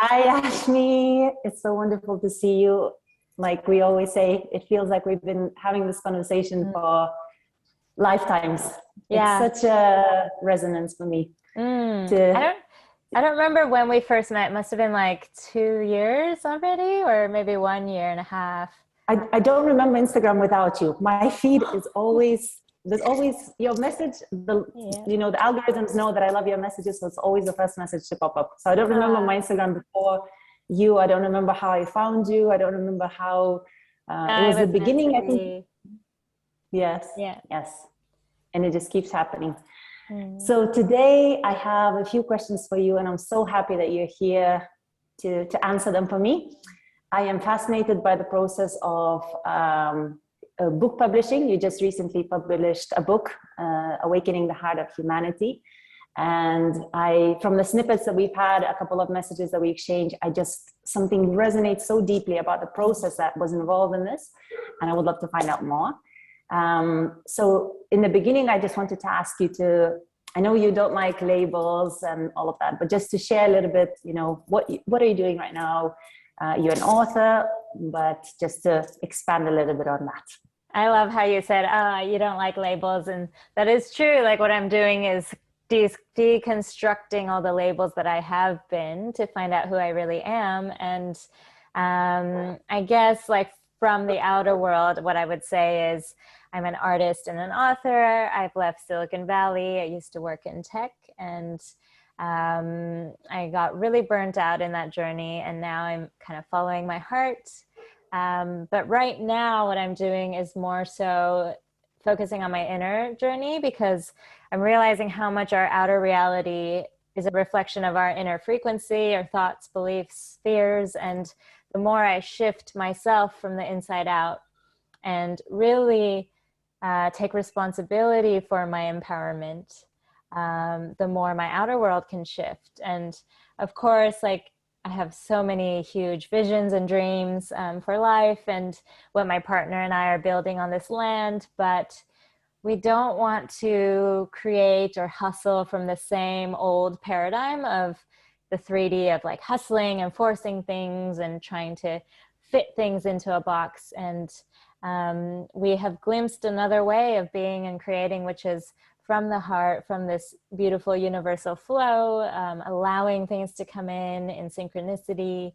Hi, Ashmi. It's so wonderful to see you. Like we always say, it feels like we've been having this conversation Mm. for lifetimes. It's Yeah. such a resonance for me Mm. I to, don't I don't remember when we first met. It must have been like 2 years already, or maybe 1 year and a half. I don't remember Instagram without you. My feed is always, there's always your message. Yeah. The algorithms know that I love your messages. So it's always the first message to pop up. So I don't remember Uh, my Instagram before you. I don't remember how I found you. I don't remember how, it I was the was meant to beginning, I think. be. Yes, Yeah. yes. And it just keeps happening. Mm. So today I have a few questions for you, and I'm so happy that you're here to answer them for me. I am fascinated by the process of book publishing. You just recently published a book, Awakening the Heart of Humanity. And from the snippets that we've had, a couple of messages that we exchanged, something resonates so deeply about the process that was involved in this. And I would love to find out more. So in the beginning, I just wanted to ask you I know you don't like labels and all of that, but just to share a little bit, what are you doing right now? You're an author, but just to expand a little bit on that. I love how you said, you don't like labels. And that is true. Like what I'm doing is deconstructing all the labels that I have been to find out who I really am. And I guess like from the outer world, what I would say is I'm an artist and an author. I've left Silicon Valley. I used to work in tech, and I got really burnt out in that journey. And now I'm kind of following my heart. But right now, what I'm doing is more so focusing on my inner journey, because I'm realizing how much our outer reality is a reflection of our inner frequency, our thoughts, beliefs, fears. And the more I shift myself from the inside out and really take responsibility for my empowerment, the more my outer world can shift. And of course, like I have so many huge visions and dreams for life and what my partner and I are building on this land, but we don't want to create or hustle from the same old paradigm of the 3D of like hustling and forcing things and trying to fit things into a box. And we have glimpsed another way of being and creating, which is from the heart, from this beautiful universal flow, allowing things to come in synchronicity,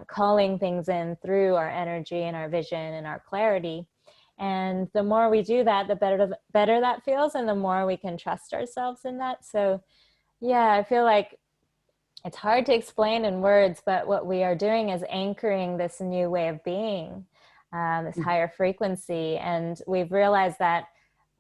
calling things in through our energy and our vision and our clarity. And the more we do that, the better that feels, and the more we can trust ourselves in that. So yeah, I feel like it's hard to explain in words, but what we are doing is anchoring this new way of being, this higher frequency. And we've realized that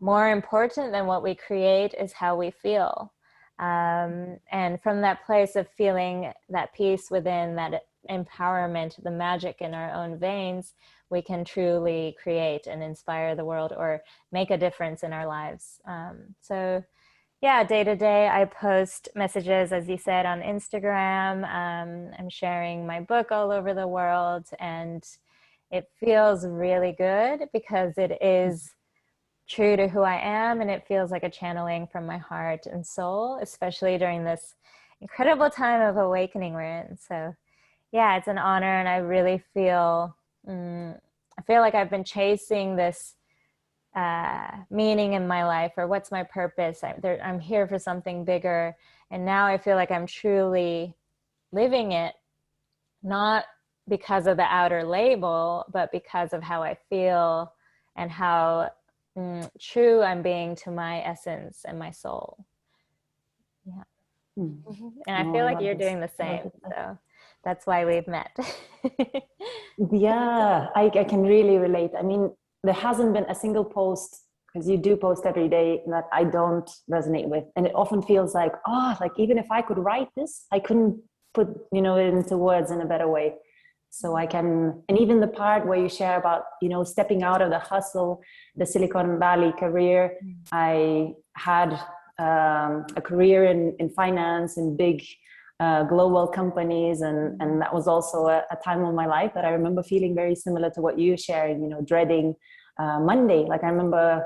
more important than what we create is how we feel. And from that place of feeling that peace within, that empowerment, the magic in our own veins, we can truly create and inspire the world or make a difference in our lives. So yeah, day to day, I post messages, as you said, on Instagram. I'm sharing my book all over the world, and it feels really good because it is true to who I am, and it feels like a channeling from my heart and soul, especially during this incredible time of awakening we're in. So yeah, it's an honor, and I really I feel like I've been chasing this meaning in my life, or what's my purpose. I'm here for something bigger, and now I feel like I'm truly living it, not because of the outer label, but because of how I feel and how true I'm being to my essence and my soul. Yeah. Mm. And I No, feel I like love you're this. doing the I love same. this. So that's why we've met. Yeah, I can really relate. I mean, there hasn't been a single post, because you do post every day, that I don't resonate with. And it often feels like, like even if I could write this, I couldn't put, it into words in a better way. So and even the part where you share about, stepping out of the hustle, the Silicon Valley career. I had a career in finance and big global companies, and that was also a time of my life that I remember feeling very similar to what you're sharing, dreading Monday. Like I remember,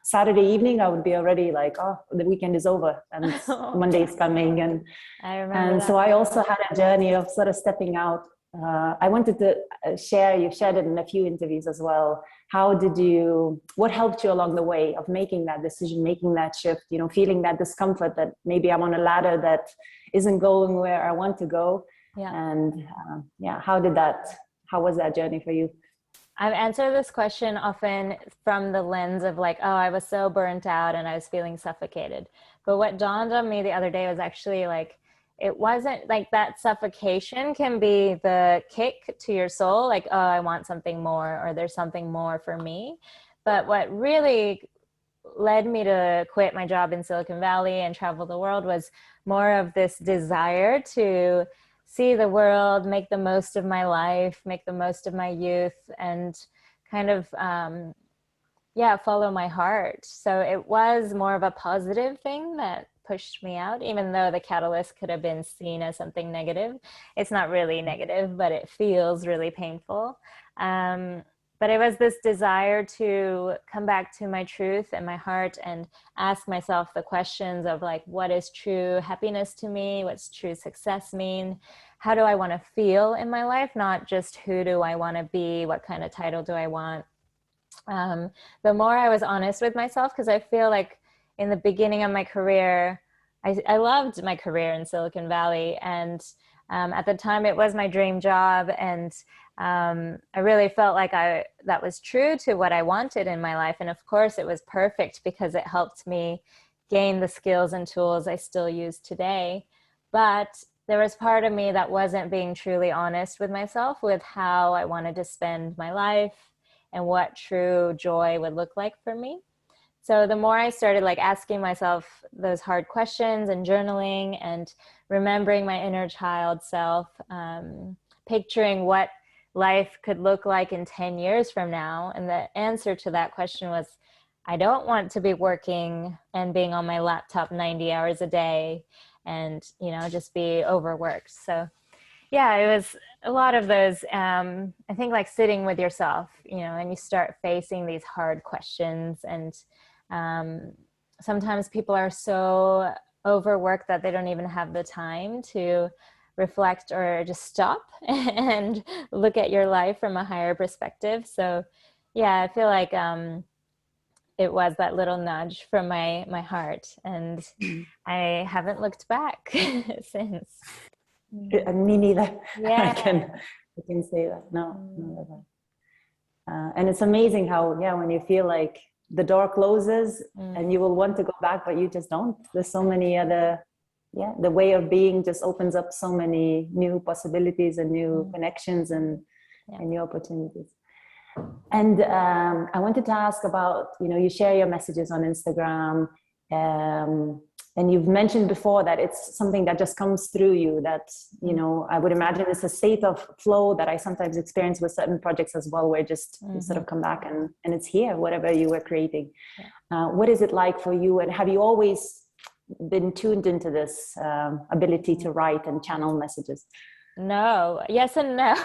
Saturday evening, I would be already like, oh, the weekend is over and Monday is coming. I remember that. So I also had a journey of sort of stepping out. I wanted to share, you've shared it in a few interviews as well. What helped you along the way of making that decision, making that shift, feeling that discomfort that maybe I'm on a ladder that isn't going where I want to go. Yeah. And how was that journey for you? I've answered this question often from the lens of like, oh, I was so burnt out and I was feeling suffocated. But what dawned on me the other day was actually like, it wasn't like that. Suffocation can be the kick to your soul, like, oh, I want something more, or there's something more for me. But what really led me to quit my job in Silicon Valley and travel the world was more of this desire to see the world, make the most of my life, make the most of my youth, and kind of, follow my heart. So it was more of a positive thing that pushed me out, even though the catalyst could have been seen as something negative. It's not really negative, but it feels really painful. But it was this desire to come back to my truth and my heart and ask myself the questions of like, what is true happiness to me? What's true success mean? How do I want to feel in my life? Not just who do I want to be? What kind of title do I want? The more I was honest with myself, because I feel like in the beginning of my career, I loved my career in Silicon Valley. And at the time it was my dream job. And I really felt like that was true to what I wanted in my life. And of course it was perfect because it helped me gain the skills and tools I still use today. But there was part of me that wasn't being truly honest with myself with how I wanted to spend my life and what true joy would look like for me. So the more I started like asking myself those hard questions and journaling and remembering my inner child self, picturing what life could look like in 10 years from now. And the answer to that question was, I don't want to be working and being on my laptop 90 hours a day and, just be overworked. So yeah, it was a lot of those, I think like sitting with yourself, and you start facing these hard questions. And sometimes people are so overworked that they don't even have the time to reflect or just stop and look at your life from a higher perspective. So yeah, I feel like it was that little nudge from my heart, and I haven't looked back since. Me neither. Yeah. I can say that. No. And it's amazing how, when you feel like the door closes and you will want to go back, but you just don't. There's so many other, the way of being just opens up so many new possibilities and new connections and new opportunities. And I wanted to ask about, you share your messages on Instagram, and you've mentioned before that it's something that just comes through you, that, I would imagine it's a state of flow that I sometimes experience with certain projects as well, where just you sort of come back and it's here, whatever you were creating. What is it like for you? And have you always been tuned into this ability to write and channel messages? No, yes and no.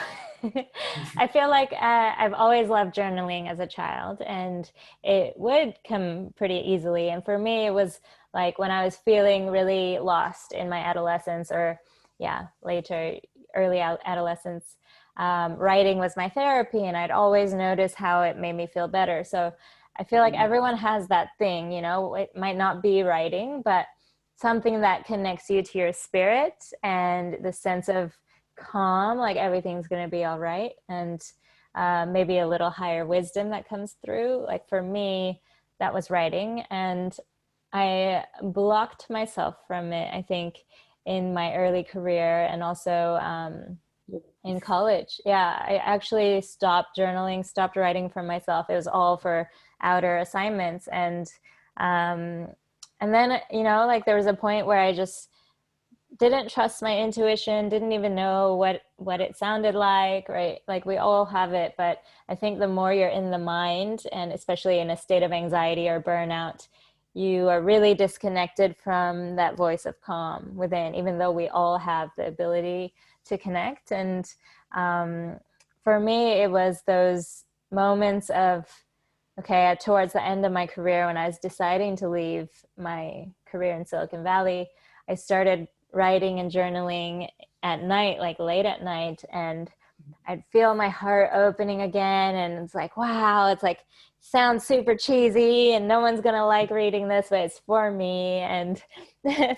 I feel like I've always loved journaling as a child, and it would come pretty easily. And for me, it was like when I was feeling really lost in my adolescence, or early adolescence, writing was my therapy, and I'd always notice how it made me feel better. So I feel like everyone has that thing, it might not be writing, but something that connects you to your spirit and the sense of calm, like everything's going to be all right. And maybe a little higher wisdom that comes through. Like for me, that was writing, and I blocked myself from it, I think, in my early career and also in college. Yeah, I actually stopped journaling, stopped writing for myself. It was all for outer assignments. And then, like there was a point where I just didn't trust my intuition, didn't even know what it sounded like, right? Like we all have it, but I think the more you're in the mind, and especially in a state of anxiety or burnout, you are really disconnected from that voice of calm within, even though we all have the ability to connect. And for me, it was those moments of okay, towards the end of my career, when I was deciding to leave my career in Silicon Valley, I started writing and journaling at night, like late at night, and I'd feel my heart opening again. And it's like, wow, it's like, sounds super cheesy and no one's gonna like reading this, but it's for me. And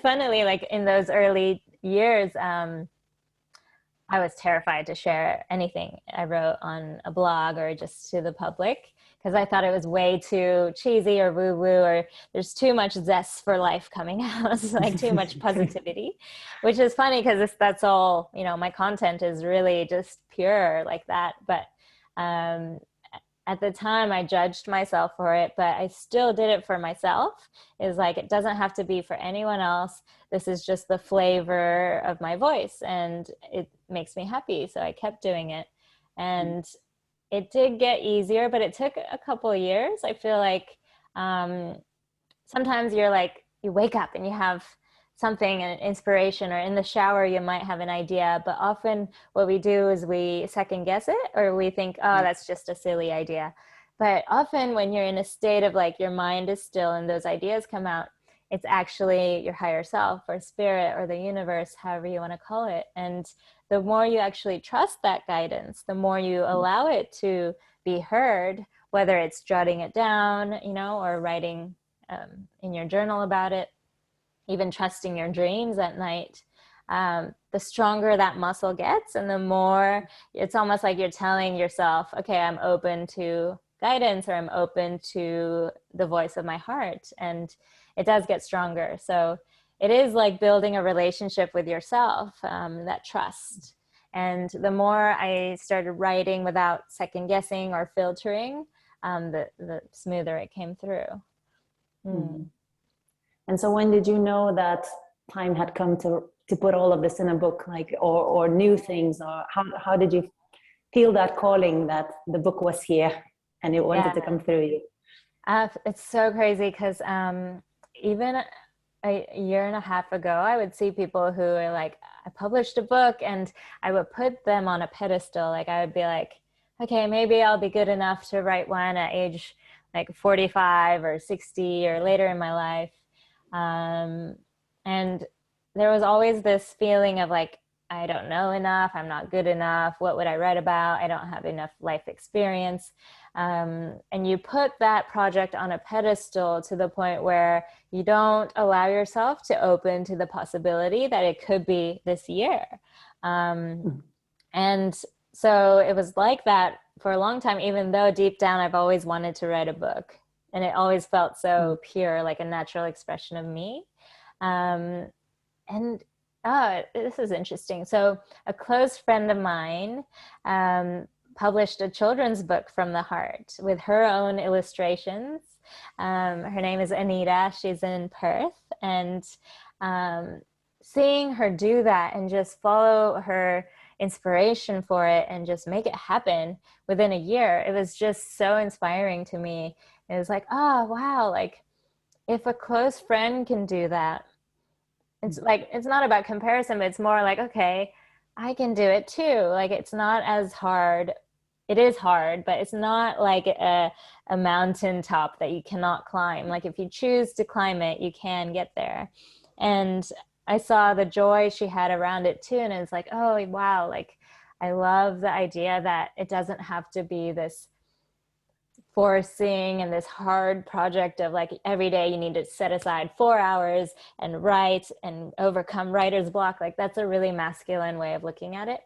funnily, like in those early years, I was terrified to share anything I wrote on a blog or just to the public, because I thought it was way too cheesy or woo woo, or there's too much zest for life coming out. It's like too much positivity, which is funny because that's all, you know, my content is really just pure like that. But at the time I judged myself for it, but I still did it for myself. Is like, it doesn't have to be for anyone else. This is just the flavor of my voice and it makes me happy. So I kept doing it, and it did get easier, but it took a couple of years. I feel like sometimes you're like, you wake up and you have something, an inspiration, or in the shower you might have an idea, but often what we do is we second guess it, or we think, oh, that's just a silly idea. But often when you're in a state of like your mind is still and those ideas come out, it's actually your higher self or spirit or the universe, however you want to call it. And the more you actually trust that guidance, the more you allow it to be heard, whether it's jotting it down, you know, or writing in your journal about it, even trusting your dreams at night, the stronger that muscle gets. And the more, it's almost like you're telling yourself, okay, I'm open to guidance, or I'm open to the voice of my heart. And it does get stronger. So it is like building a relationship with yourself, that trust. And the more I started writing without second guessing or filtering, the smoother it came through. And so when did you know that time had come to put all of this in a book, like, or new things, or how did you feel that calling that the book was here and it wanted to come through you? It's so crazy because even a year and a half ago, I would see people who are like, I published a book, and I would put them on a pedestal. Like I would be like, okay, maybe I'll be good enough to write one at age like 45 or 60 or later in my life. And there was always this feeling of like, I don't know enough, I'm not good enough, what would I write about? I don't have enough life experience. And you put that project on a pedestal to the point where you don't allow yourself to open to the possibility that it could be this year. And so it was like that for a long time, even though deep down I've always wanted to write a book. And it always felt so pure, like a natural expression of me. This is interesting. So a close friend of mine published a children's book from the heart with her own illustrations. Her name is Anita. She's in Perth. And seeing her do that and just follow her inspiration for it and just make it happen within a year, it was just so inspiring to me. It was like, oh, wow, like if a close friend can do that, it's like, it's not about comparison, but it's more like, okay, I can do it too. Like, it's not as hard. It is hard, but it's not like a mountaintop that you cannot climb. Like if you choose to climb it, you can get there. And I saw the joy she had around it too. And it's like, oh, wow. Like, I love the idea that it doesn't have to be this forcing and this hard project of like every day you need to set aside 4 hours and write and overcome writer's block. Like that's a really masculine way of looking at it.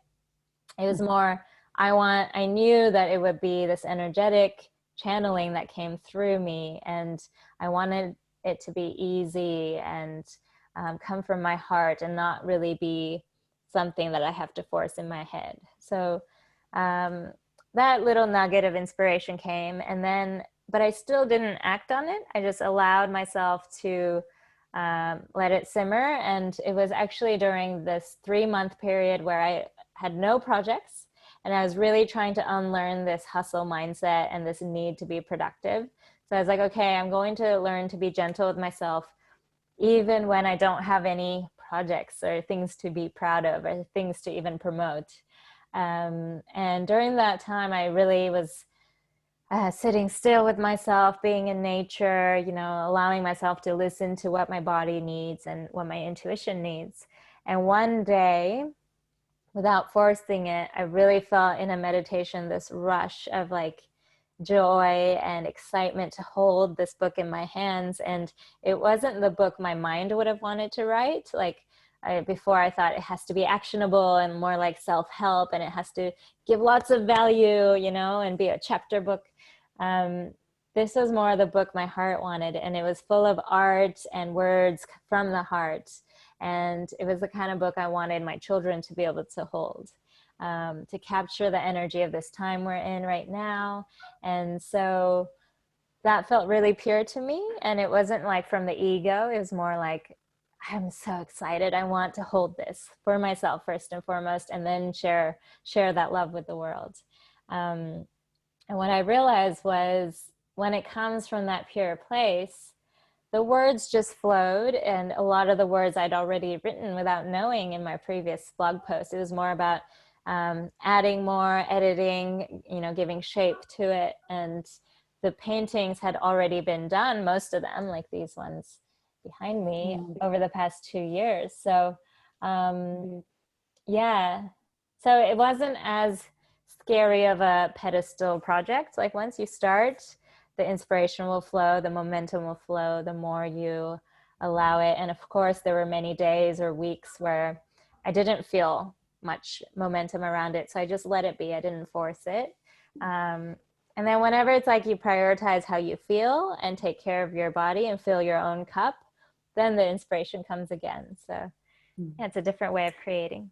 It was more, I knew that it would be this energetic channeling that came through me, and I wanted it to be easy and come from my heart and not really be something that I have to force in my head. So that little nugget of inspiration came, and then, but I still didn't act on it. I just allowed myself to let it simmer. And it was actually during this 3-month period where I had no projects, and I was really trying to unlearn this hustle mindset and this need to be productive. So I was like, okay, I'm going to learn to be gentle with myself, even when I don't have any projects or things to be proud of or things to even promote. And during that time, I sitting still with myself, being in nature, you know, allowing myself to listen to what my body needs and what my intuition needs. And one day, without forcing it, I really felt in a meditation this rush of like joy and excitement to hold this book in my hands. And it wasn't the book my mind would have wanted to write. Like before, I thought it has to be actionable and more like self-help, and it has to give lots of value, you know, and be a chapter book. This was more the book my heart wanted, and it was full of art and words from the heart. And it was the kind of book I wanted my children to be able to hold, to capture the energy of this time we're in right now. And so that felt really pure to me. And it wasn't like from the ego. It was more like, I'm so excited. I want to hold this for myself first and foremost, and then share that love with the world. And what I realized was, when it comes from that pure place, the words just flowed, and a lot of the words I'd already written without knowing in my previous blog post. It was more about adding more, editing, you know, giving shape to it. And the paintings had already been done, most of them, like these ones behind me, over the past 2 years. So yeah, so it wasn't as scary of a pedestal project. Like once you start, the inspiration will flow, the momentum will flow, the more you allow it. And of course, there were many days or weeks where I didn't feel much momentum around it. So I just let it be. I didn't force it. And then whenever it's like you prioritize how you feel and take care of your body and fill your own cup, then the inspiration comes again. So yeah, it's a different way of creating.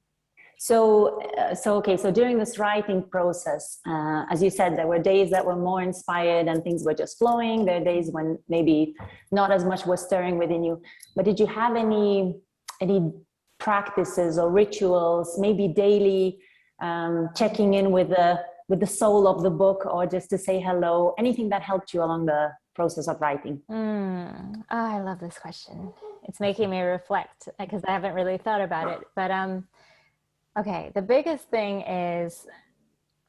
So during this writing process, as you said, there were days that were more inspired and things were just flowing. There are days when maybe not as much was stirring within you. But did you have any practices or rituals, maybe daily, checking in with the soul of the book, or just to say hello? Anything that helped you along the process of writing? Oh, I love this question. It's making me reflect because I haven't really thought about it. But okay, the biggest thing is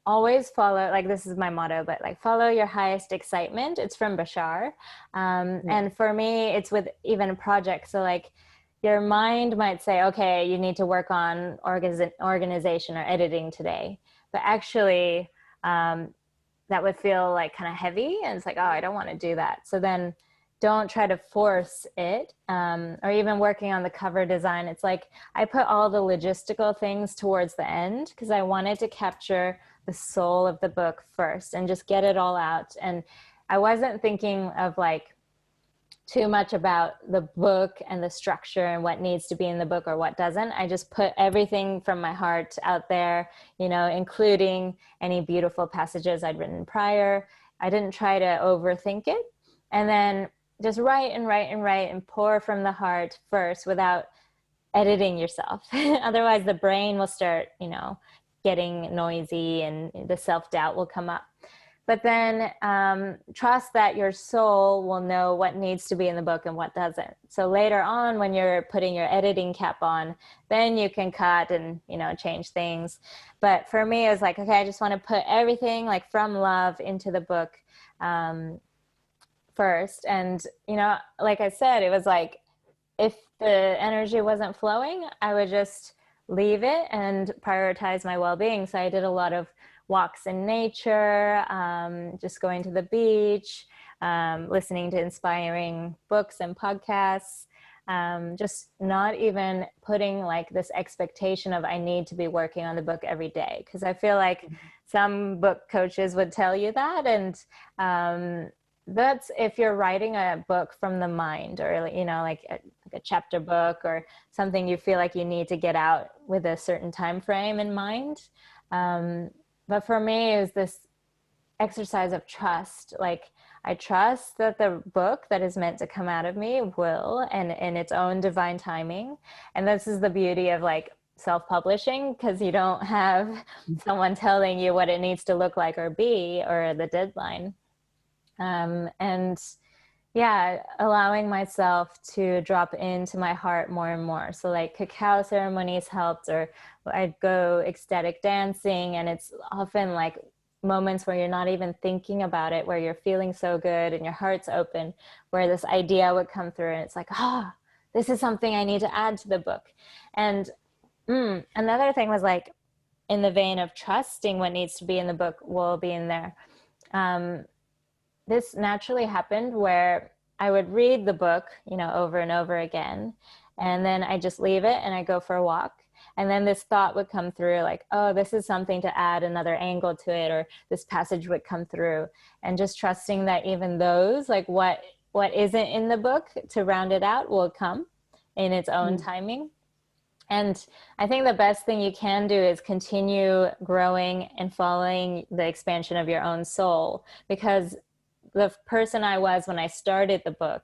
always follow, like this is my motto, but like follow your highest excitement. It's from Bashar. And for me, it's with even a project. So like your mind might say, okay, you need to work on organization or editing today. But actually, that would feel like kind of heavy. And it's like, oh, I don't want to do that. So then don't try to force it, or even working on the cover design. It's like I put all the logistical things towards the end because I wanted to capture the soul of the book first and just get it all out. And I wasn't thinking of like too much about the book and the structure and what needs to be in the book or what doesn't. I just put everything from my heart out there, you know, including any beautiful passages I'd written prior. I didn't try to overthink it. And then just write and pour from the heart first without editing yourself. Otherwise the brain will start, you know, getting noisy and the self-doubt will come up. But then trust that your soul will know what needs to be in the book and what doesn't. So later on, when you're putting your editing cap on, then you can cut and, you know, change things. But for me, it was like, okay, I just want to put everything like from love into the book first. And, you know, like I said, it was like, if the energy wasn't flowing, I would just leave it and prioritize my well-being. So I did a lot of walks in nature, just going to the beach, listening to inspiring books and podcasts, just not even putting like this expectation of I need to be working on the book every day. Because I feel like some book coaches would tell you that. And that's if you're writing a book from the mind, or, you know, like a chapter book or something you feel like you need to get out with a certain time frame in mind. But for me, it was this exercise of trust. Like I trust that the book that is meant to come out of me will, and in its own divine timing. And this is the beauty of like self-publishing, because you don't have someone telling you what it needs to look like or be, or the deadline. And yeah, allowing myself to drop into my heart more and more. So like cacao ceremonies helped, or I'd go ecstatic dancing, and it's often like moments where you're not even thinking about it, where you're feeling so good and your heart's open, where this idea would come through and it's like, this is something I need to add to the book. And another thing was like, in the vein of trusting what needs to be in the book will be in there. This naturally happened where I would read the book, over and over again, and then I just leave it and I go for a walk. And then this thought would come through like, oh, this is something to add another angle to it, or this passage would come through, and just trusting that even those, like what isn't in the book to round it out will come in its own timing. And I think the best thing you can do is continue growing and following the expansion of your own soul, because the person I was when I started the book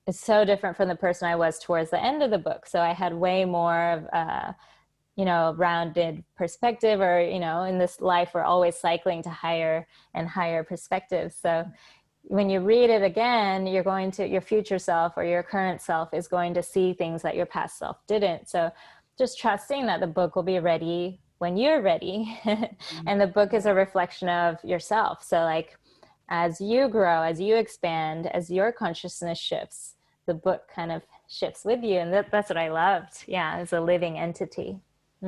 is so different from the person I was towards the end of the book. So I had way more of a, rounded perspective, or, in this life, we're always cycling to higher and higher perspectives. So when you read it again, your future self or your current self is going to see things that your past self didn't. So just trusting that the book will be ready when you're ready. And the book is a reflection of yourself. So like, as you grow, as you expand, as your consciousness shifts, the book kind of shifts with you. And that's what I loved. Yeah, as a living entity. I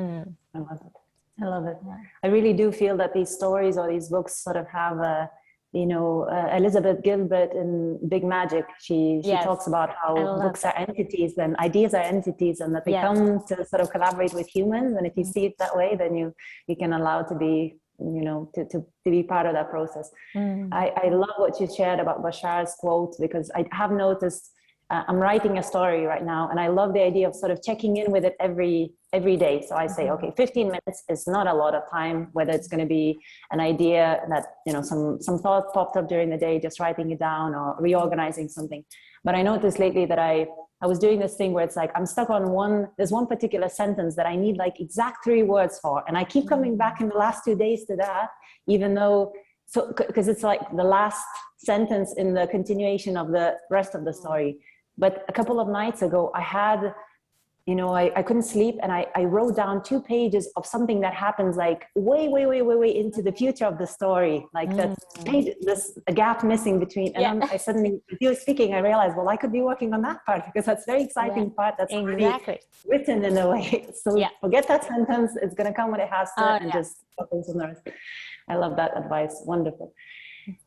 love it. I love it. Yeah. I really do feel that these stories or these books sort of have a, Elizabeth Gilbert in Big Magic, she talks about how books are entities and ideas are entities, and that they come to sort of collaborate with humans. And if you see it that way, then you can allow to be, to be part of that process. I love what you shared about Bashar's quote, because I have noticed, I'm writing a story right now, and I love the idea of sort of checking in with it every day. So I say, okay, 15 minutes is not a lot of time, whether it's going to be an idea that, some thought popped up during the day, just writing it down or reorganizing something. But I noticed lately that I was doing this thing where it's like, I'm stuck on there's one particular sentence that I need like exact 3 words for. And I keep coming back in the last 2 days to that, even though, because it's like the last sentence in the continuation of the rest of the story. But a couple of nights ago, I had, I couldn't sleep, and I wrote down 2 pages of something that happens like way into the future of the story. Like that page, a gap missing between. And I suddenly, with you speaking, I realized, well, I could be working on that part, because that's very exciting part that's already written in a way. So forget that sentence. It's going to come when it has to, and just focus on the rest. I love that advice. Wonderful.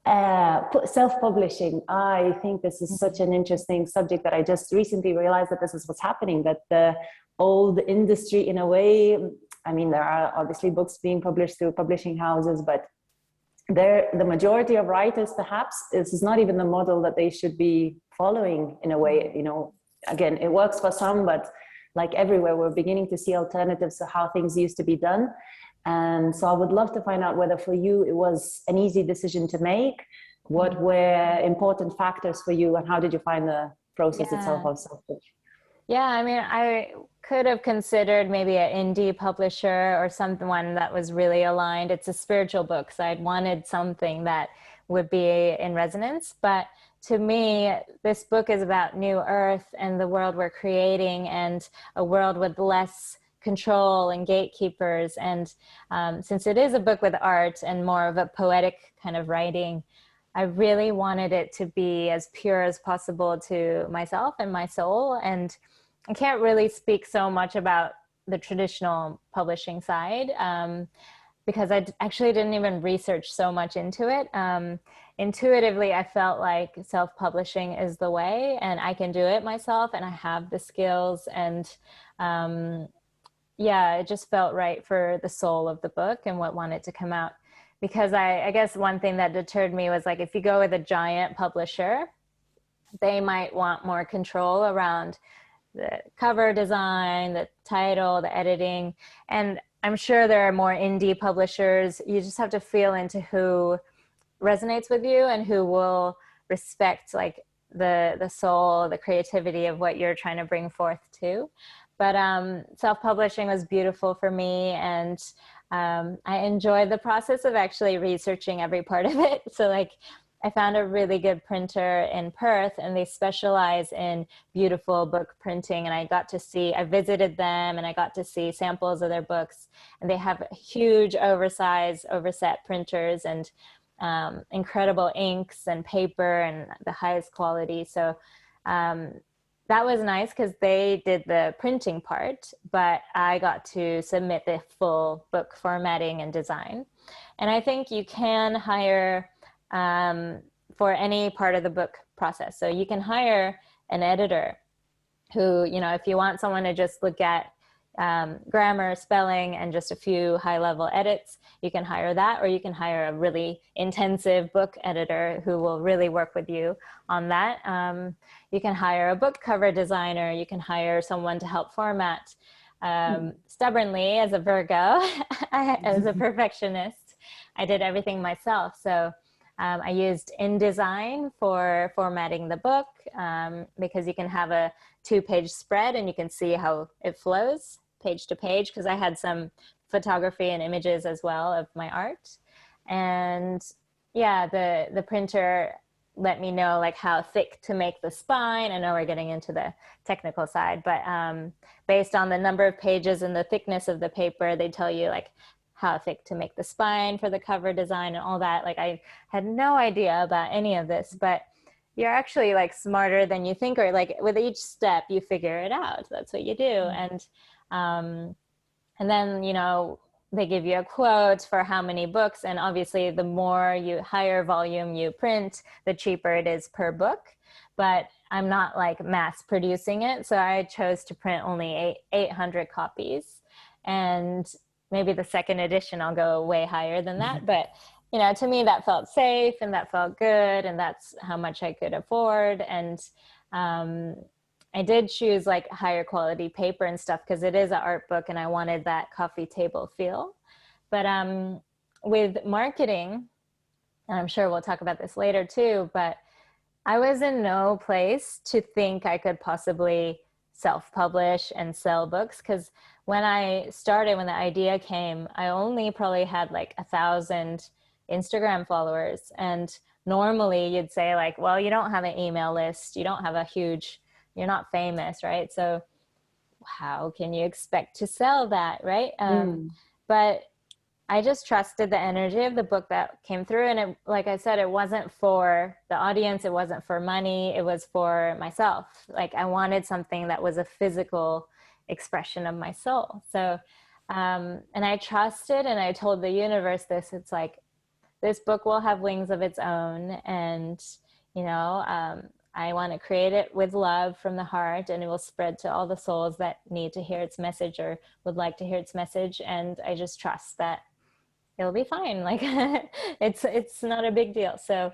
Self-publishing. I think this is such an interesting subject that I just recently realized that this is what's happening, that the old industry, in a way, I mean, there are obviously books being published through publishing houses, but the majority of writers, perhaps, this is not even the model that they should be following in a way. Again, it works for some, but like everywhere, we're beginning to see alternatives to how things used to be done. And so I would love to find out whether for you it was an easy decision to make, what were important factors for you, and how did you find the process itself of self-publishing? Yeah, I mean, I could have considered maybe an indie publisher or someone that was really aligned. It's a spiritual book, so I'd wanted something that would be in resonance. But to me, this book is about New Earth and the world we're creating, and a world with less control and gatekeepers. And since it is a book with art and more of a poetic kind of writing, I really wanted it to be as pure as possible to myself and my soul. And I can't really speak so much about the traditional publishing side because I actually didn't even research so much into it. Intuitively, I felt like self-publishing is the way, and I can do it myself, and I have the skills. And it just felt right for the soul of the book and what wanted to come out. Because I guess one thing that deterred me was like, if you go with a giant publisher, they might want more control around the cover design, the title, the editing. And I'm sure there are more indie publishers. You just have to feel into who resonates with you and who will respect like the soul, the creativity of what you're trying to bring forth too. But self-publishing was beautiful for me, and I enjoyed the process of actually researching every part of it. So like, I found a really good printer in Perth, and they specialize in beautiful book printing. And I visited them and I got to see samples of their books, and they have huge overset printers and incredible inks and paper and the highest quality. So that was nice because they did the printing part, but I got to submit the full book formatting and design. And I think you can hire for any part of the book process. So you can hire an editor who, if you want someone to just look at grammar, spelling, and just a few high-level edits, you can hire that, or you can hire a really intensive book editor who will really work with you on that. You can hire a book cover designer. You can hire someone to help format. Stubbornly, as a Virgo, as a perfectionist, I did everything myself. So I used InDesign for formatting the book because you can have a 2-page spread and you can see how it flows page to page, because I had some photography and images as well of my art. And yeah, the printer let me know like how thick to make the spine. I know we're getting into the technical side, but based on the number of pages and the thickness of the paper, they tell you like how thick to make the spine for the cover design and all that. Like I had no idea about any of this, but you're actually like smarter than you think, or like with each step you figure it out. That's what you do. And then, they give you a quote for how many books. And obviously the higher volume you print, the cheaper it is per book. But I'm not like mass producing it. So I chose to print only 800 copies. And maybe the second edition, I'll go way higher than that. But, to me, that felt safe and that felt good. And that's how much I could afford. And I did choose like higher quality paper and stuff because it is an art book and I wanted that coffee table feel. But with marketing, and I'm sure we'll talk about this later too, but I was in no place to think I could possibly self-publish and sell books, because when the idea came, I only probably had like 1,000 Instagram followers. And normally you'd say like, well, you don't have an email list, you don't have you're not famous, right? So how can you expect to sell that, right? But I just trusted the energy of the book that came through. And it, like I said, it wasn't for the audience. It wasn't for money. It was for myself. Like I wanted something that was a physical expression of my soul. So, and I trusted, and I told the universe this, it's like, this book will have wings of its own. And, I want to create it with love from the heart, and it will spread to all the souls that need to hear its message or would like to hear its message. And I just trust that it'll be fine. Like it's not a big deal. So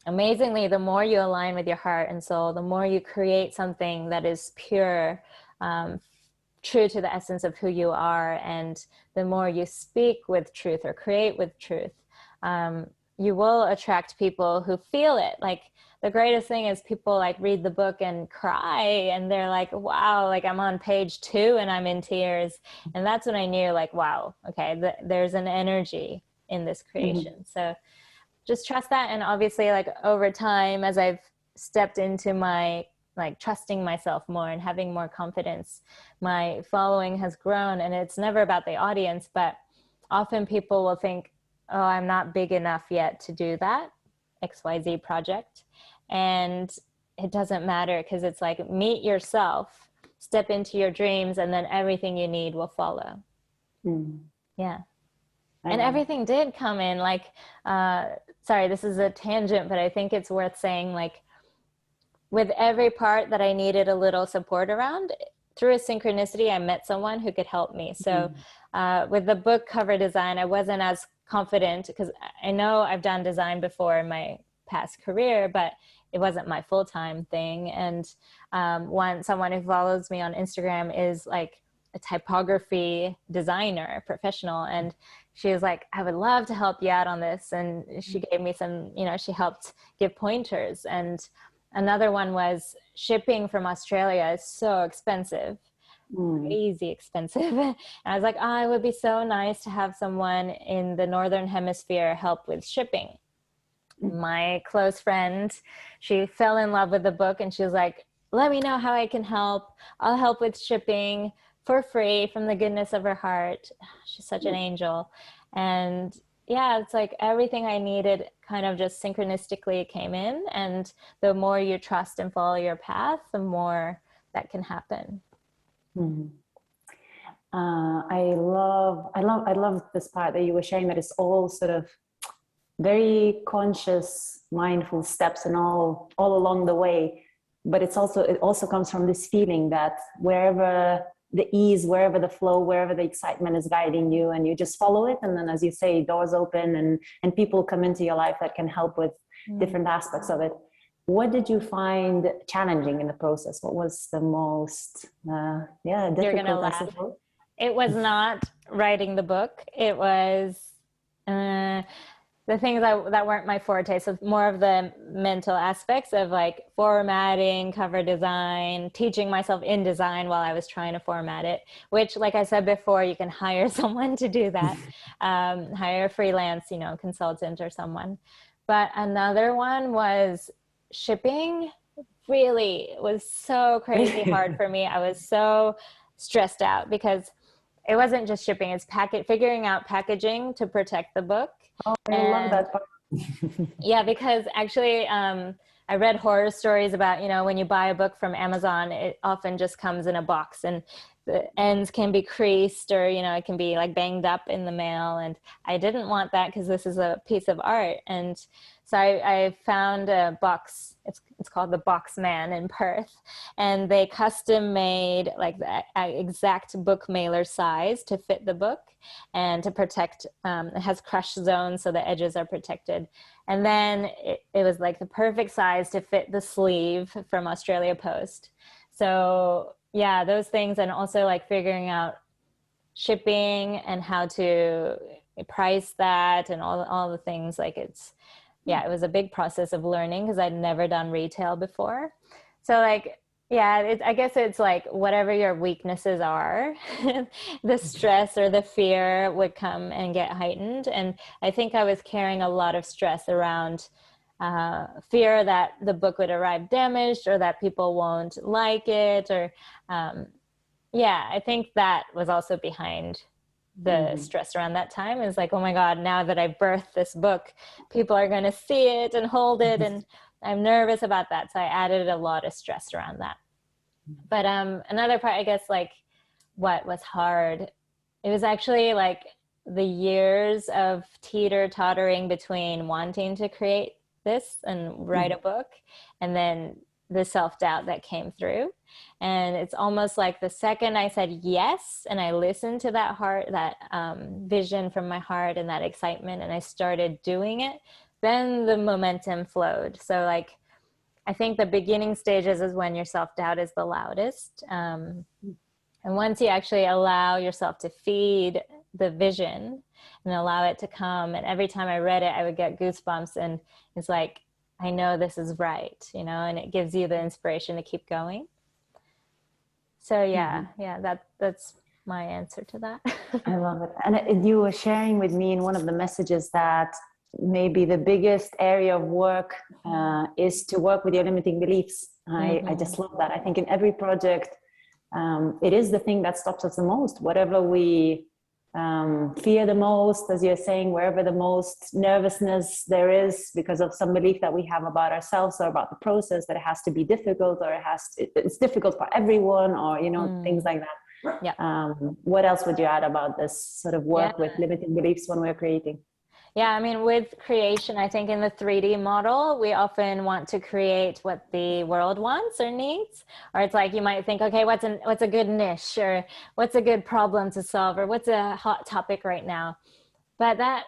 amazingly, the more you align with your heart and soul, the more you create something that is pure, true to the essence of who you are, and the more you speak with truth or create with truth, you will attract people who feel it. Like the greatest thing is people like read the book and cry, and they're like, wow, like I'm on page 2 and I'm in tears. And that's when I knew like, wow, okay, there's an energy in this creation. So just trust that. And obviously like over time, as I've stepped into my like trusting myself more and having more confidence, my following has grown. And it's never about the audience, but often people will think, oh, I'm not big enough yet to do that XYZ project. And it doesn't matter, because it's like, meet yourself, step into your dreams, and then everything you need will follow. Yeah. And everything did come in like, sorry, this is a tangent, but I think it's worth saying, like with every part that I needed a little support around, through a synchronicity, I met someone who could help me. So with the book cover design, I wasn't as confident, because I know I've done design before in my past career, but it wasn't my full-time thing. And someone who follows me on Instagram is like a typography designer, professional. And she was like, I would love to help you out on this. And she gave me some, she helped give pointers. And another one was shipping from Australia is so expensive, crazy expensive. And I was like, oh, it would be so nice to have someone in the Northern Hemisphere help with shipping. my close friend, she fell in love with the book and she was like, let me know how I can help. I'll help with shipping for free from the goodness of her heart. She's such an angel. And yeah, it's like everything I needed kind of just synchronistically came in. And the more you trust and follow your path, the more that can happen. Mm-hmm. I love this part that you were sharing, that it's all sort of very conscious, mindful steps and all along the way. But it also comes from this feeling that wherever the ease, wherever the flow, wherever the excitement is guiding you, and you just follow it. And then, as you say, doors open and people come into your life that can help with different aspects of it. What did you find challenging in the process? What was the most, difficult? You're gonna laugh. It was not writing the book. It was the things that weren't my forte. So more of the mental aspects of like formatting, cover design, teaching myself InDesign while I was trying to format it, which, like I said before, you can hire someone to do that. Hire a freelance, consultant or someone. But another one was shipping. Really, it was so crazy hard for me. I was so stressed out because it wasn't just shipping, it's figuring out packaging to protect the book. Oh, I love that part. Yeah, because actually I read horror stories about, when you buy a book from Amazon, it often just comes in a box and the ends can be creased or, it can be like banged up in the mail. And I didn't want that because this is a piece of art. And so I found a box. It's called the Box Man in Perth. And they custom made like the exact book mailer size to fit the book and to protect, it has crush zones so the edges are protected. And then it was like the perfect size to fit the sleeve from Australia Post. So yeah, those things. And also like figuring out shipping and how to price that and all the things. Like it was a big process of learning because I'd never done retail before. So like, yeah, I guess it's like whatever your weaknesses are, the stress or the fear would come and get heightened. And I think I was carrying a lot of stress around fear that the book would arrive damaged or that people won't like it. Or I think that was also behind the stress around that time. Is like, oh my God, now that I've birthed this book, people are going to see it and hold it. And I'm nervous about that. So I added a lot of stress around that. But another part, I guess, like what was hard, it was actually like the years of teeter-tottering between wanting to create this and write a book and then the self-doubt that came through. And it's almost like the second I said yes and I listened to that heart, that vision from my heart and that excitement, and I started doing it, then the momentum flowed. So like I think the beginning stages is when your self-doubt is the loudest. And once you actually allow yourself to feed the vision and allow it to come, and every time I read it, I would get goosebumps, and it's like, I know this is right, and it gives you the inspiration to keep going. So that's my answer to that. I love it. And you were sharing with me in one of the messages that maybe the biggest area of work is to work with your limiting beliefs. I just love that. I think in every project, it is the thing that stops us the most. Whatever we fear the most, as you're saying, wherever the most nervousness there is because of some belief that we have about ourselves or about the process, that it has to be difficult or it's difficult for everyone, or things like that. Yeah. What else would you add about this sort of work with limiting beliefs when we're creating? Yeah, I mean, with creation, I think in the 3D model, we often want to create what the world wants or needs. Or it's like you might think, okay, what's a good niche, or what's a good problem to solve, or what's a hot topic right now. But that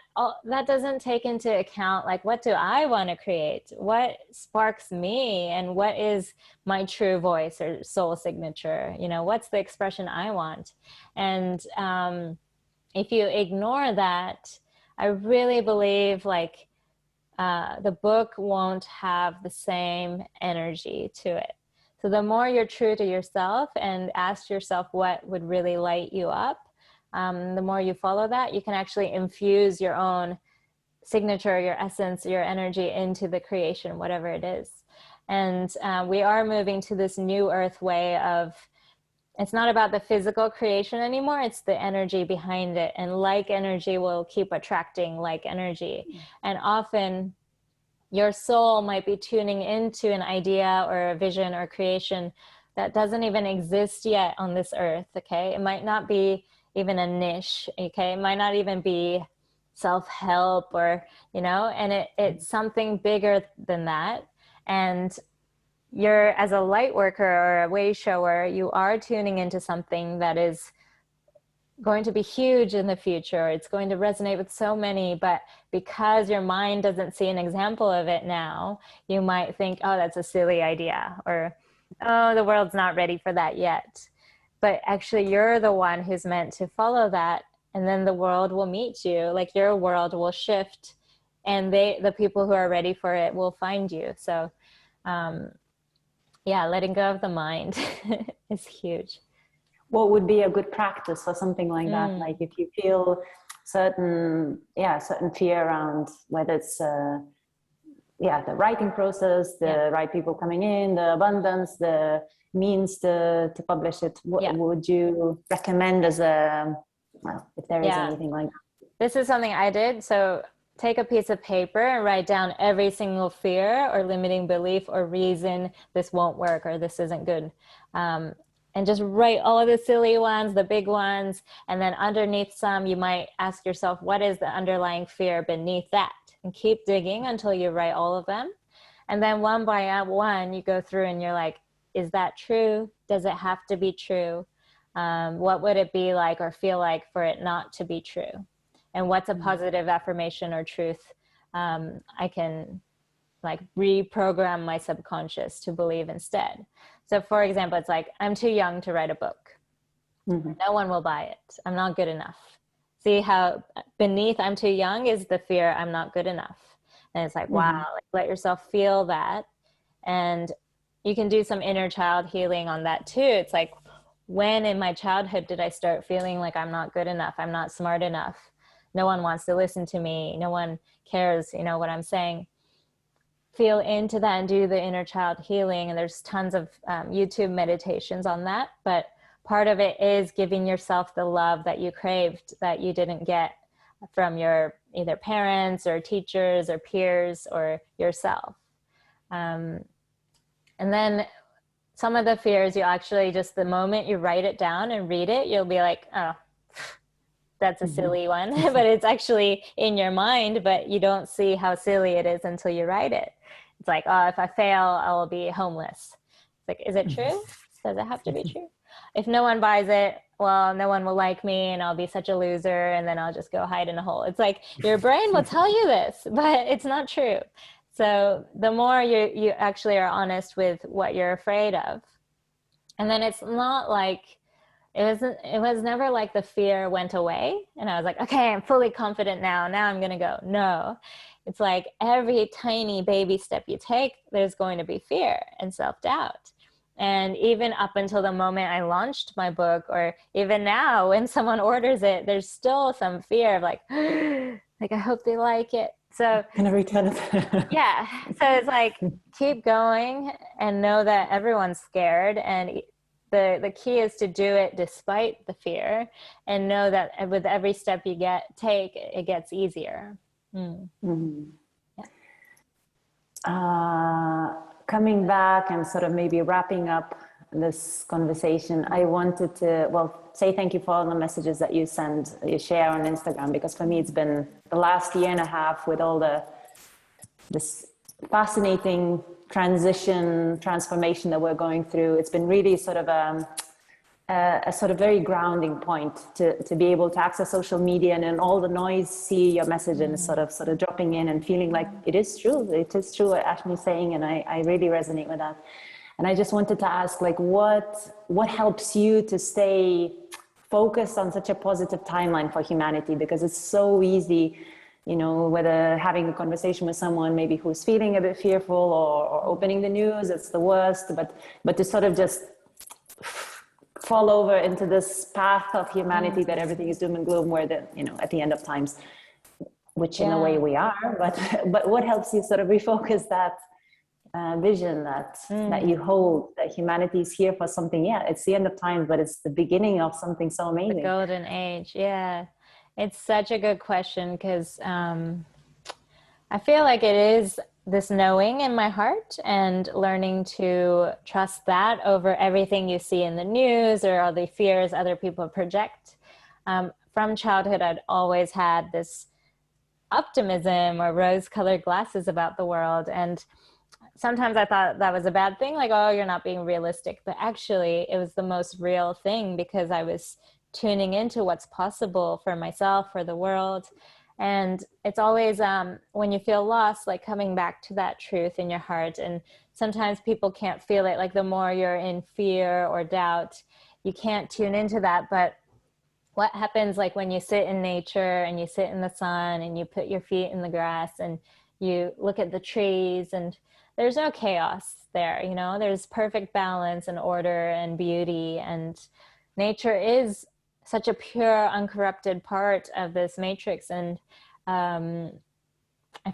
doesn't take into account, like, what do I want to create? What sparks me? And what is my true voice or soul signature? What's the expression I want? And if you ignore that, I really believe the book won't have the same energy to it. So the more you're true to yourself and ask yourself what would really light you up, the more you follow that, you can actually infuse your own signature, your essence, your energy into the creation, whatever it is. And we are moving to this new earth way of, it's not about the physical creation anymore, it's the energy behind it. And like energy will keep attracting like energy. And often your soul might be tuning into an idea or a vision or creation that doesn't even exist yet on this earth, okay? It might not be even a niche, okay? It might not even be self-help or, you know, and it's something bigger than that. And you're, as a light worker or a way shower, you are tuning into something that is going to be huge in the future. It's going to resonate with so many, but because your mind doesn't see an example of it now, you might think, oh, that's a silly idea, or, oh, the world's not ready for that yet. But actually you're the one who's meant to follow that. And then the world will meet you, like your world will shift, and the people who are ready for it will find you. So, yeah, letting go of the mind is huge. What would be a good practice for something like that? Like if you feel certain fear around whether it's the writing process, the right people coming in, the abundance, the means to publish it, what would you recommend as if there is anything like that? This is something I did. So take a piece of paper and write down every single fear or limiting belief or reason this won't work or this isn't good. And just write all of the silly ones, the big ones, and then underneath some, you might ask yourself, what is the underlying fear beneath that? And keep digging until you write all of them. And then one by one, you go through and you're like, is that true? Does it have to be true? What would it be like or feel like for it not to be true? And what's a positive affirmation or truth I can like reprogram my subconscious to believe instead? So for example, it's like, I'm too young to write a book. No one will buy it. I'm not good enough. See how beneath I'm too young is the fear I'm not good enough. And it's like, wow, like, let yourself feel that. And you can do some inner child healing on that too. It's like, when in my childhood did I start feeling like I'm not good enough? I'm not smart enough. No one wants to listen to me. No one cares, you know, what I'm saying. Feel into that and do the inner child healing. And there's tons of YouTube meditations on that. But part of it is giving yourself the love that you craved that you didn't get from your either parents or teachers or peers or yourself. And then some of the fears, you actually just the moment you write it down and read it, you'll be like, oh, that's a silly one. But it's actually in your mind, but you don't see how silly it is until you write it. It's like, oh, if I fail, I will be homeless. It's like, is it true? Does it have to be true? If no one buys it, well, no one will like me and I'll be such a loser and then I'll just go hide in a hole. It's like your brain will tell you this, but it's not true. So the more you actually are honest with what you're afraid of, and then it's not like, it was never like the fear went away and I was like, okay, I'm fully confident now I'm going to go. No, it's like every tiny baby step you take, there's going to be fear and self-doubt. And even up until the moment I launched my book, or even now when someone orders it, there's still some fear of like, like, I hope they like it. So can I return it? Yeah. So it's like, keep going and know that everyone's scared. And the key is to do it despite the fear and know that with every step you take, it gets easier. Coming back and sort of maybe wrapping up this conversation, I wanted to, say thank you for all the messages that you share on Instagram, because for me, it's been the last year and a half with all this fascinating transformation that we're going through. It's been really sort of a sort of very grounding point to be able to access social media and in all the noise, see your message and sort of dropping in and feeling like it is true what Ashmi is saying, and I really resonate with that. And I just wanted to ask, like, what helps you to stay focused on such a positive timeline for humanity? Because it's so easy, you know, whether having a conversation with someone maybe who's feeling a bit fearful or opening the news, it's the worst, but to sort of just fall over into this path of humanity that everything is doom and gloom, where at the end of times, which in a way we are, but what helps you sort of refocus that vision that you hold, that humanity is here for something? Yeah, it's the end of time, but it's the beginning of something so amazing. The golden age. Yeah, it's such a good question, because I feel like it is this knowing in my heart and learning to trust that over everything you see in the news or all the fears other people project. From childhood, I'd always had this optimism or rose-colored glasses about the world, and sometimes I thought that was a bad thing, like, oh, you're not being realistic. But actually, it was the most real thing, because I was tuning into what's possible for myself, for the world. And it's always when you feel lost, like coming back to that truth in your heart. And sometimes people can't feel it, like the more you're in fear or doubt, you can't tune into that. But what happens, like when you sit in nature and you sit in the sun and you put your feet in the grass and you look at the trees, and there's no chaos there, you know, there's perfect balance and order and beauty. And nature is such a pure, uncorrupted part of this matrix. And I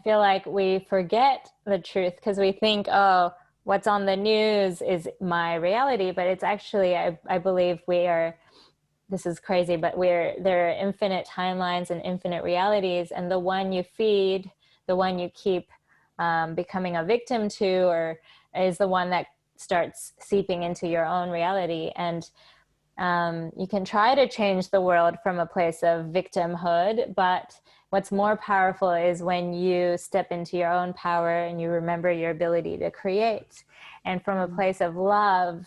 feel like we forget the truth because we think, oh, what's on the news is my reality. But it's actually, I believe we are, this is crazy, but there are infinite timelines and infinite realities. And the one you feed, the one you keep becoming a victim to, or is the one that starts seeping into your own reality. And you can try to change the world from a place of victimhood, but what's more powerful is when you step into your own power and you remember your ability to create. And from a place of love,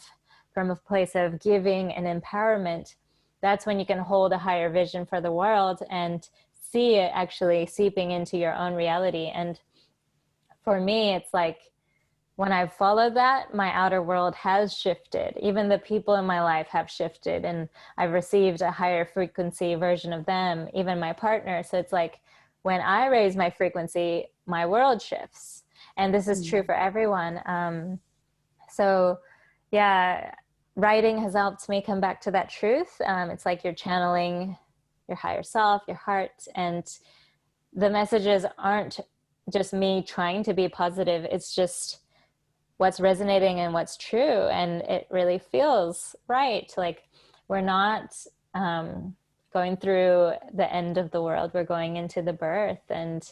from a place of giving and empowerment, that's when you can hold a higher vision for the world and see it actually seeping into your own reality. And for me, it's like, when I've followed that, my outer world has shifted. Even the people in my life have shifted, and I've received a higher frequency version of them, even my partner. So it's like, when I raise my frequency, my world shifts. And this is true for everyone. So yeah, writing has helped me come back to that truth. It's like you're channeling your higher self, your heart, and the messages aren't just me trying to be positive. It's just what's resonating and what's true. And it really feels right. Like, we're not going through the end of the world. We're going into the birth. And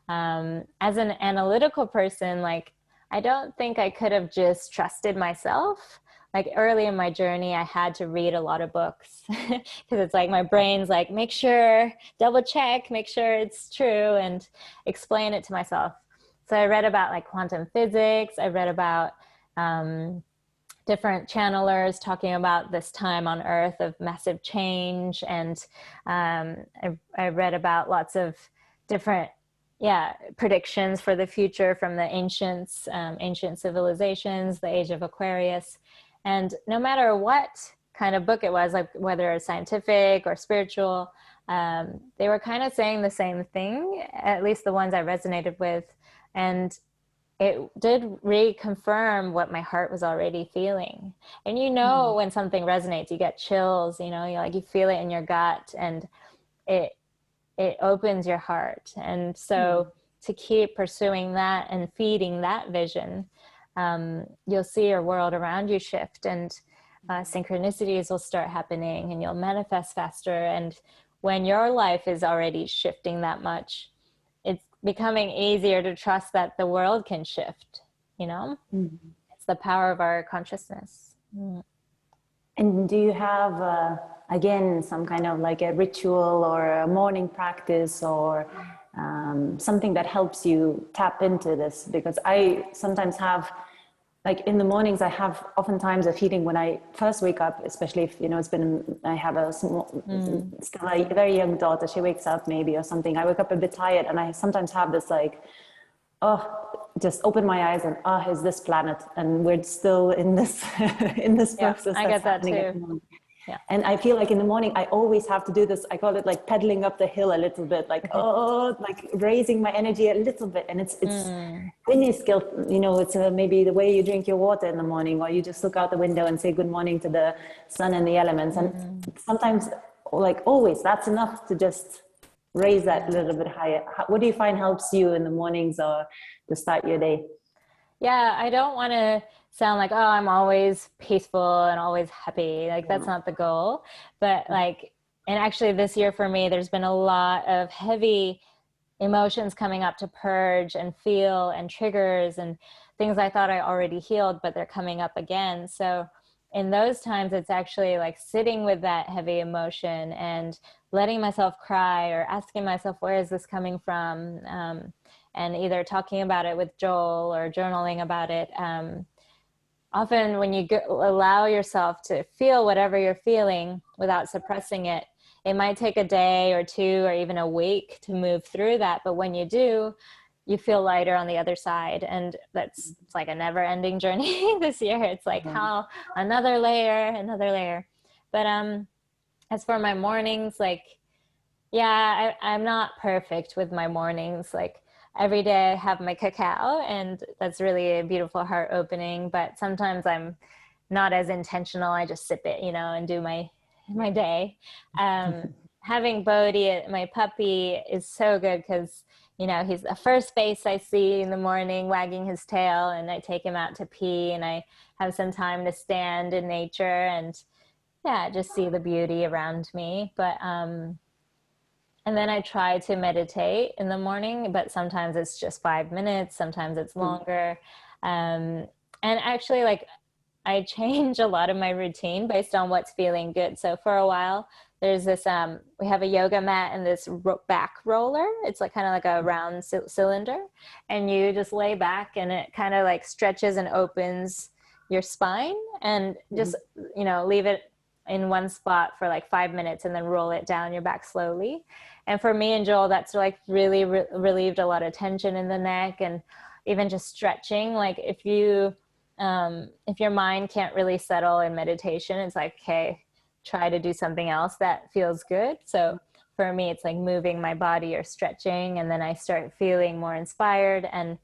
as an analytical person, like, I don't think I could have just trusted myself. Like, early in my journey, I had to read a lot of books because it's like my brain's like, make sure, double check, make sure it's true, and explain it to myself. So I read about like quantum physics. I read about different channelers talking about this time on Earth of massive change. And I read about lots of different predictions for the future from the ancients, ancient civilizations, the age of Aquarius. And no matter what kind of book it was, like whether it's scientific or spiritual, they were kind of saying the same thing, at least the ones I resonated with. And it did reconfirm what my heart was already feeling. And you know, when something resonates, you get chills, you know, you feel it in your gut, and it opens your heart. And so to keep pursuing that and feeding that vision, you'll see your world around you shift, and synchronicities will start happening, and you'll manifest faster. And when your life is already shifting that much, it's becoming easier to trust that the world can shift, you know? It's the power of our consciousness. And do you have, again, some kind of like a ritual or a morning practice or something that helps you tap into this? Because I sometimes have, like in the mornings, I have oftentimes a feeling when I first wake up, especially if, you know, I have a small, still a very young daughter, she wakes up maybe or something. I wake up a bit tired, and I sometimes have this like, just open my eyes and, is this planet? And we're still in this, in this process. I get that too. Yeah. And I feel like in the morning, I always have to do this. I call it like pedaling up the hill a little bit, like, like raising my energy a little bit. And it's really skilled, you know, it's maybe the way you drink your water in the morning, or you just look out the window and say good morning to the sun and the elements. And sometimes, like always, that's enough to just raise that a little bit higher. What do you find helps you in the mornings or to start your day? Yeah, I don't want to sound like, oh, I'm always peaceful and always happy. Like that's not the goal. But like, and actually this year for me, there's been a lot of heavy emotions coming up to purge and feel, and triggers and things I thought I already healed, but they're coming up again. So in those times, it's actually like sitting with that heavy emotion and letting myself cry, or asking myself, where is this coming from? And either talking about it with Joel or journaling about it. Often when you allow yourself to feel whatever you're feeling without suppressing it, it might take a day or two or even a week to move through that. But when you do, you feel lighter on the other side. And it's like a never ending journey this year. It's like how another layer. But as for my mornings, like, yeah, I'm not perfect with my mornings. Like every day I have my cacao, and that's really a beautiful heart opening. But sometimes I'm not as intentional. I just sip it, and do my day. Having Bodhi, my puppy, is so good because, he's the first face I see in the morning wagging his tail, and I take him out to pee, and I have some time to stand in nature and just see the beauty around me. But and then I try to meditate in the morning, but sometimes it's just 5 minutes, sometimes it's longer. And actually, like, I change a lot of my routine based on what's feeling good. So for a while, there's this, we have a yoga mat and this back roller. It's like kind of like a round cylinder, and you just lay back and it kind of like stretches and opens your spine, and just, leave it in one spot for like 5 minutes and then roll it down your back slowly. And for me and Joel, that's like really relieved a lot of tension in the neck, and even just stretching. Like if your mind can't really settle in meditation, it's like, okay, try to do something else that feels good. So for me, it's like moving my body or stretching, and then I start feeling more inspired. And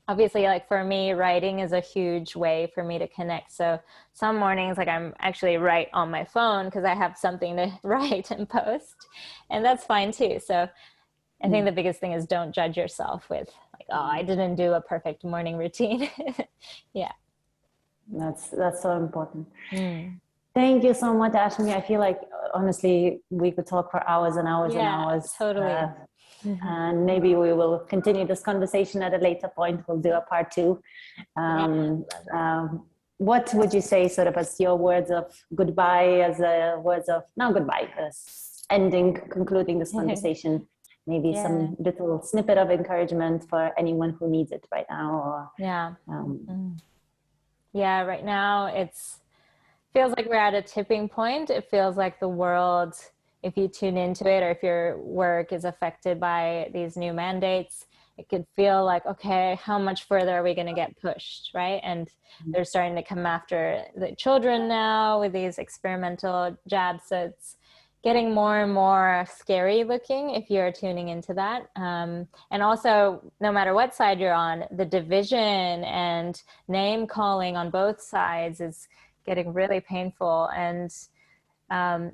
obviously, like for me, writing is a huge way for me to connect. So some mornings, like I'm actually write on my phone because I have something to write and post, and that's fine too. So I think the biggest thing is don't judge yourself with like, oh, I didn't do a perfect morning routine. Yeah. That's so important. Thank you so much, Ashmi. I feel like honestly we could talk for hours and hours and hours. Totally. And maybe we will continue this conversation at a later point. We'll do a part 2. What would you say sort of as your words of goodbye, as a words of, not goodbye, concluding this conversation? Maybe some little snippet of encouragement for anyone who needs it right now. Or, right now feels like we're at a tipping point. It feels like the world, if you tune into it, or if your work is affected by these new mandates, it could feel like, okay, how much further are we going to get pushed, right? And they're starting to come after the children now with these experimental jabs. So it's getting more and more scary looking if you're tuning into that. And also, no matter what side you're on, the division and name calling on both sides is getting really painful. And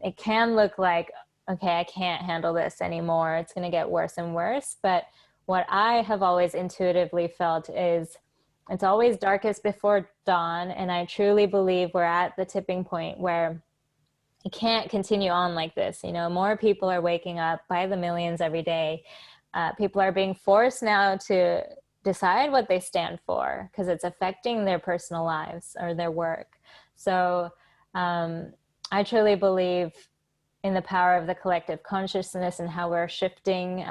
it can look like, okay, I can't handle this anymore. It's going to get worse and worse. But what I have always intuitively felt is it's always darkest before dawn. And I truly believe we're at the tipping point where it can't continue on like this. More people are waking up by the millions every day. People are being forced now to decide what they stand for because it's affecting their personal lives or their work. So I truly believe in the power of the collective consciousness and how we're shifting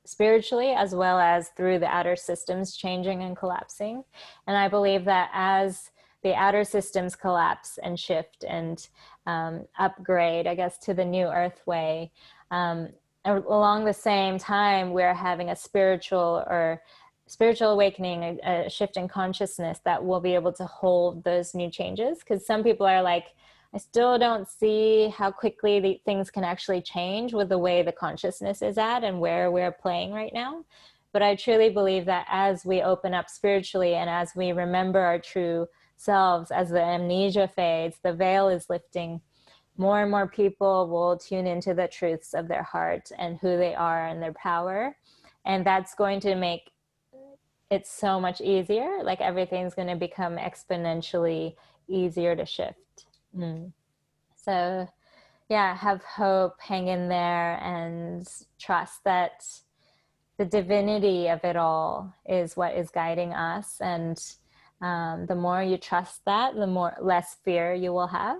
spiritually, as well as through the outer systems changing and collapsing. And I believe that as the outer systems collapse and shift and upgrade, I guess, to the new earth way, along the same time, we're having a spiritual awakening, a shift in consciousness that will be able to hold those new changes. Because some people are like, I still don't see how quickly things can actually change with the way the consciousness is at and where we're playing right now. But I truly believe that as we open up spiritually and as we remember our true selves, as the amnesia fades, the veil is lifting, more and more people will tune into the truths of their heart and who they are and their power. And that's going to make it so much easier. Like everything's going to become exponentially easier to shift. So yeah, have hope, hang in there, and trust that the divinity of it all is what is guiding us. And the more you trust that, the less fear you will have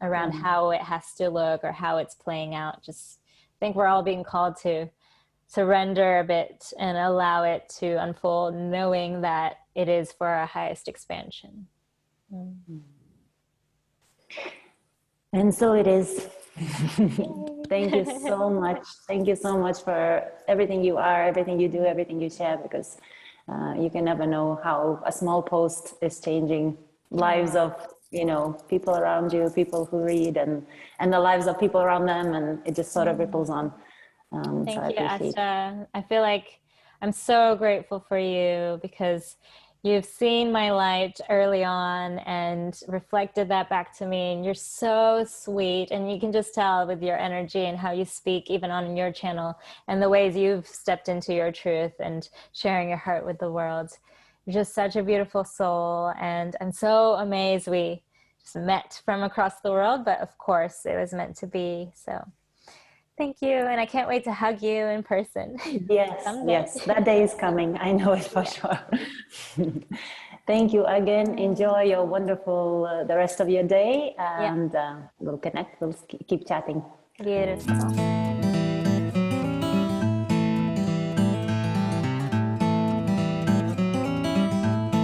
around how it has to look or how it's playing out. Just think we're all being called to surrender a bit and allow it to unfold, knowing that it is for our highest expansion. And so it is. Thank you so much. Thank you so much for everything you are, everything you do, everything you share, because you can never know how a small post is changing lives of, you know, people around you, people who read, and the lives of people around them, and it just sort of ripples on. Thank so you, Ashta. I feel like I'm so grateful for you because you've seen my light early on and reflected that back to me. And you're so sweet. And you can just tell with your energy and how you speak, even on your channel, and the ways you've stepped into your truth and sharing your heart with the world. You're just such a beautiful soul. And I'm so amazed we just met from across the world. But of course, it was meant to be. So thank you. And I can't wait to hug you in person. Yes, yes, that day is coming. I know it for sure. Thank you again. Enjoy your wonderful, the rest of your day, and we'll connect. We'll keep chatting. Beautiful.